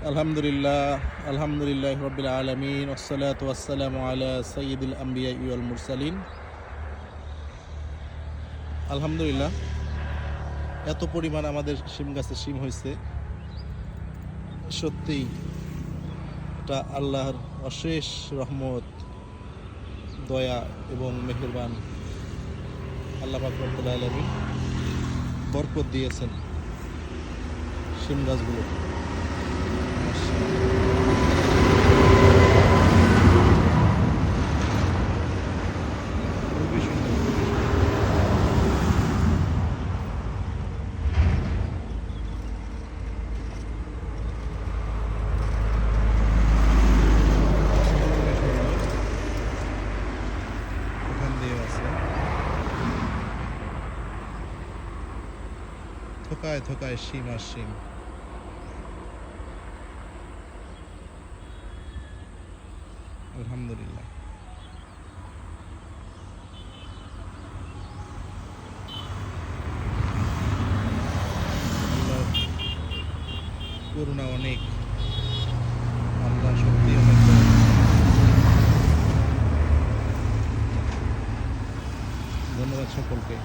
আলহামদুলিল্লাহ রাব্বিল আলামিন ওয়াসসালাতু ওয়াসসালামু আলা সাইয়্যিদিল আমবিয়া ওয়াল মুরসালিন। আলহামদুলিল্লাহ, এত পরিমাণ আমাদের শিম গাছে শিম হয়েছে, সত্যিই এটা আল্লাহর অশেষ রহমত, দয়া এবং মেহেরবান। আল্লাহ পাক রব্বুল আলামিন বরকত দিয়েছেন শিম গাছগুলো। খুবই সুন্দর, খুবই সুন্দর। ওখান দিয়ে আছে থোকায় থোকায় শিম আর শিম। আলহামদুলিল্লাহ, আল্লাহর করুণা অনেক, আল্লাহ সত্যি অনেক দয়ালু। ধন্যবাদ সকলকে।